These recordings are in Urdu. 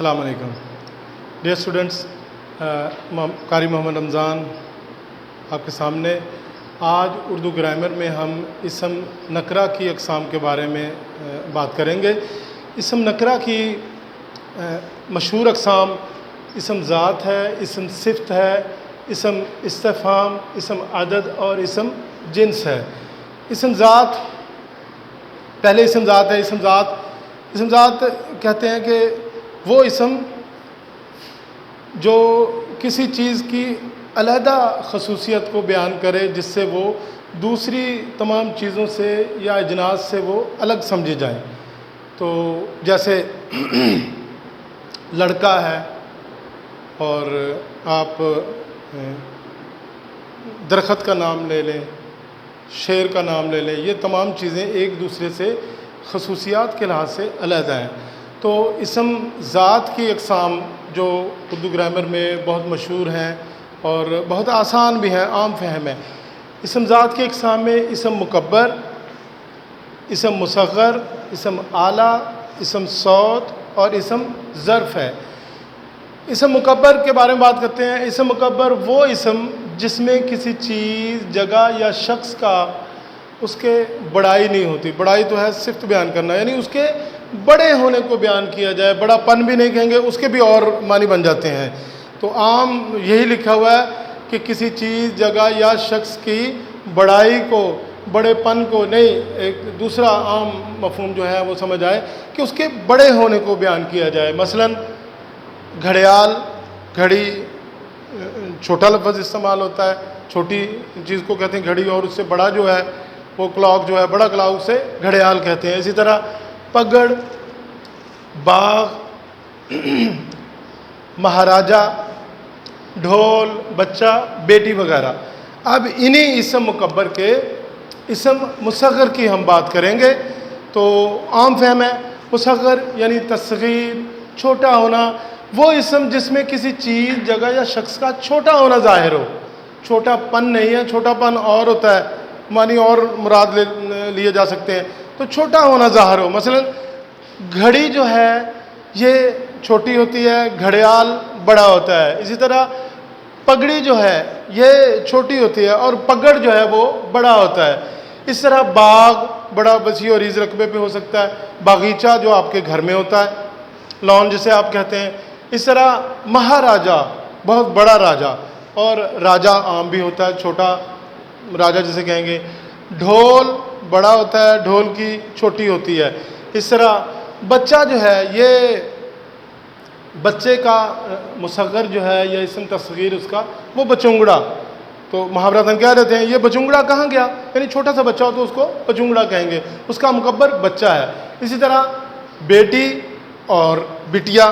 السلام علیکم ڈیئر اسٹوڈنٹس، قاری محمد رمضان آپ کے سامنے آج اردو گرامر میں ہم اسم نکرہ کی اقسام کے بارے میں بات کریں گے۔ اسم نکرہ کی مشہور اقسام اسم ذات ہے، اسم صفت ہے، اسم استفہام، اسم عدد اور اسم جنس ہے۔ اسم ذات، پہلے اسم ذات ہے۔ اسم ذات کہتے ہیں کہ وہ اسم جو کسی چیز کی علیحدہ خصوصیت کو بیان کرے جس سے وہ دوسری تمام چیزوں سے یا اجناس سے وہ الگ سمجھے جائیں۔ تو جیسے لڑکا ہے، اور آپ درخت کا نام لے لیں، شیر کا نام لے لیں، یہ تمام چیزیں ایک دوسرے سے خصوصیات کے لحاظ سے علیحدہ ہیں۔ تو اسم ذات کی اقسام جو اردو گرامر میں بہت مشہور ہیں اور بہت آسان بھی ہیں، عام فہم ہے۔ اسم ذات کی اقسام میں اسم مکبر، اسم مصغر، اسم اعلیٰ، اسم صوت اور اسم ظرف ہے۔ اسم مکبر کے بارے میں بات کرتے ہیں۔ اسم مکبر وہ اسم جس میں کسی چیز، جگہ یا شخص کا اس کے بڑائی نہیں ہوتی۔ بڑائی تو ہے صفت بیان کرنا، یعنی اس کے بڑے ہونے کو بیان کیا جائے، بڑا پن بھی نہیں کہیں گے، اس کے بھی اور معنی بن جاتے ہیں۔ تو عام یہی لکھا ہوا ہے کہ کسی چیز، جگہ یا شخص کی بڑائی کو، بڑے پن کو نہیں، ایک دوسرا عام مفہوم جو ہے وہ سمجھ آئے کہ اس کے بڑے ہونے کو بیان کیا جائے۔ مثلاً گھڑیال، گھڑی چھوٹا لفظ استعمال ہوتا ہے، چھوٹی چیز کو کہتے ہیں گھڑی، اور اس سے بڑا جو ہے وہ کلاک جو ہے، بڑا کلاک سے گھڑیال کہتے ہیں۔ اسی طرح پگڑ، باغ، مہاراجہ، ڈھول، بچہ، بیٹی وغیرہ۔ اب انہی اسم مکبر کے اسم مصغر کی ہم بات کریں گے۔ تو عام فہم ہے مصغر یعنی تصغیر، چھوٹا ہونا، وہ اسم جس میں کسی چیز، جگہ یا شخص کا چھوٹا ہونا ظاہر ہو۔ چھوٹا پن نہیں ہے، چھوٹا پن اور ہوتا ہے، معنی اور مراد لیے جا سکتے ہیں۔ تو چھوٹا ہونا ظاہر ہو۔ مثلا گھڑی جو ہے یہ چھوٹی ہوتی ہے، گھڑیال بڑا ہوتا ہے۔ اسی طرح پگڑی جو ہے یہ چھوٹی ہوتی ہے اور پگڑ جو ہے وہ بڑا ہوتا ہے۔ اس طرح باغ بڑا وسیع اور عریض رقبے پہ ہو سکتا ہے، باغیچہ جو آپ کے گھر میں ہوتا ہے، لان جسے آپ کہتے ہیں۔ اس طرح مہاراجہ بہت بڑا راجہ، اور راجہ عام بھی ہوتا ہے، چھوٹا راجہ جسے کہیں گے۔ ڈھول بڑا ہوتا ہے، ڈھول کی چھوٹی ہوتی ہے۔ اس طرح بچہ جو ہے یہ بچے کا مصغر جو ہے یا اسم تصغیر اس کا وہ بچونگڑا۔ تو محاوراتاً کہہ دیتے ہیں یہ بچونگڑا کہاں گیا، یعنی چھوٹا سا بچہ ہو تو اس کو بچونگڑا کہیں گے، اس کا مکبر بچہ ہے۔ اسی طرح بیٹی اور بٹیا۔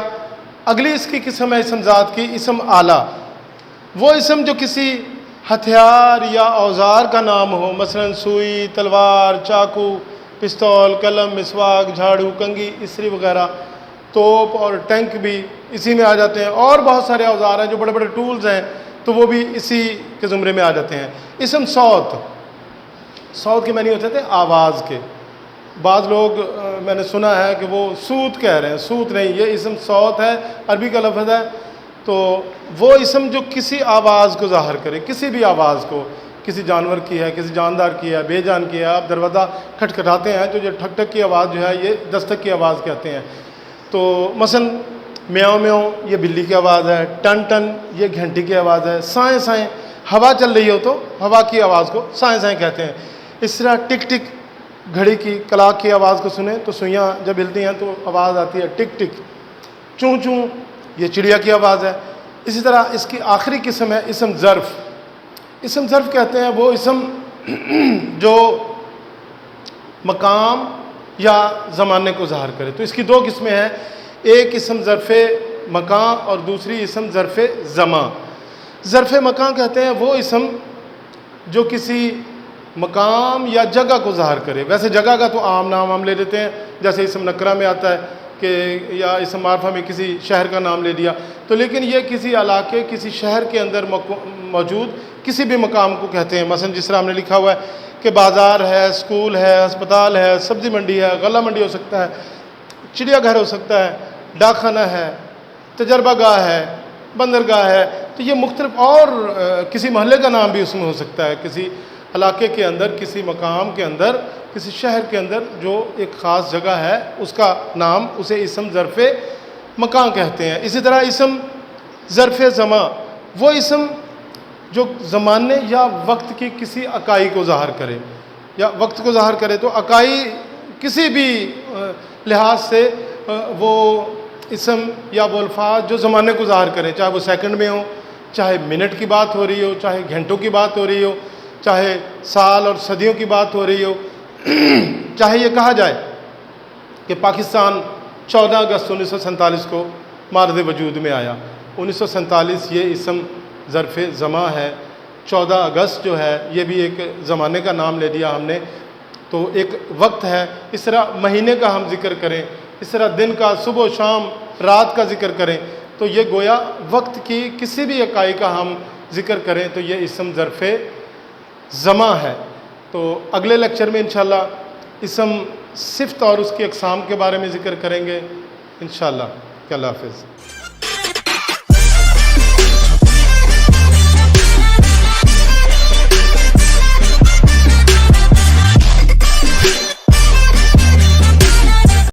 اگلی اس کی قسم ہے اسم ذات کی اسم اعلیٰ، وہ اسم جو کسی ہتھیار یا اوزار کا نام ہو، مثلا سوئی، تلوار، چاقو، پستول، قلم، مسواک، جھاڑو، کنگھی، استری وغیرہ۔ توپ اور ٹینک بھی اسی میں آ جاتے ہیں، اور بہت سارے اوزار ہیں جو بڑے بڑے ٹولز ہیں، تو وہ بھی اسی کے زمرے میں آ جاتے ہیں۔ اسم صوت، صوت کے معنی ہوتے تھے آواز کے۔ بعض لوگ میں نے سنا ہے کہ وہ صوت کہہ رہے ہیں، صوت نہیں، یہ اسم صوت ہے، عربی کا لفظ ہے۔ تو وہ اسم جو کسی آواز کو ظاہر کرے، کسی بھی آواز کو، کسی جانور کی ہے، کسی جاندار کی ہے، بے جان کی ہے۔ آپ دروازہ کھٹکھٹاتے ہیں تو یہ ٹھک ٹھک کی آواز جو ہے یہ دستک کی آواز کہتے ہیں۔ تو مثلا میاؤں میاؤں یہ بلی کی آواز ہے، ٹن ٹن یہ گھنٹی کی آواز ہے، سائیں سائیں ہوا چل رہی ہو تو ہوا کی آواز کو سائیں سائیں کہتے ہیں۔ اس طرح ٹک ٹک گھڑی کی کلاک کی آواز کو سنیں تو سوئیاں جب ہلتی ہیں تو آواز آتی ہے ٹک ٹک۔ چوں چوں یہ چڑیا کی آواز ہے۔ اسی طرح اس کی آخری قسم ہے اسم ظرف۔ اسم ظرف کہتے ہیں وہ اسم جو مقام یا زمانے کو ظاہر کرے۔ تو اس کی دو قسمیں ہیں، ایک اسم ظرف مکان اور دوسری اسم ظرف زمان۔ ظرف مکان کہتے ہیں وہ اسم جو کسی مقام یا جگہ کو ظاہر کرے۔ ویسے جگہ کا تو عام نام ہم لے لیتے ہیں، جیسے اسم نکرہ میں آتا ہے کہ یا اسم معرفہ میں کسی شہر کا نام لے دیا، تو لیکن یہ کسی علاقے، کسی شہر کے اندر موجود کسی بھی مقام کو کہتے ہیں۔ مثلا جس طرح ہم نے لکھا ہوا ہے کہ بازار ہے، اسکول ہے، ہسپتال ہے، سبزی منڈی ہے، غلہ منڈی ہو سکتا ہے، چڑیا گھر ہو سکتا ہے، ڈاک خانہ ہے، تجربہ گاہ ہے، بندرگاہ ہے، تو یہ مختلف اور کسی محلے کا نام بھی اس میں ہو سکتا ہے، کسی علاقے کے اندر، کسی مقام کے اندر، کسی شہر کے اندر جو ایک خاص جگہ ہے اس کا نام، اسے اسم ظرف مکان کہتے ہیں۔ اسی طرح اسم ظرف زمان، وہ اسم جو زمانے یا وقت کی کسی اکائی کو ظاہر کرے یا وقت کو ظاہر کرے، تو اکائی کسی بھی لحاظ سے وہ اسم یا وہ الفاظ جو زمانے کو ظاہر کریں، چاہے وہ سیکنڈ میں ہو، چاہے منٹ کی بات ہو رہی ہو، چاہے گھنٹوں کی بات ہو رہی ہو، چاہے سال اور صدیوں کی بات ہو رہی ہو، چاہے یہ کہا جائے کہ پاکستان 14 اگست 1947 کو مارد وجود میں آیا۔ 1947 یہ اسم ظرف زمان ہے۔ 14 اگست جو ہے یہ بھی ایک زمانے کا نام لے دیا ہم نے، تو ایک وقت ہے۔ اس طرح مہینے کا ہم ذکر کریں، اس طرح دن کا، صبح و شام، رات کا ذکر کریں، تو یہ گویا وقت کی کسی بھی اکائی کا ہم ذکر کریں تو یہ اسم ظرف زمان ہے۔ تو اگلے لیکچر میں انشاءاللہ اسم صفت اور اس کی اقسام کے بارے میں ذکر کریں گے انشاءاللہ۔ اللہ حافظ۔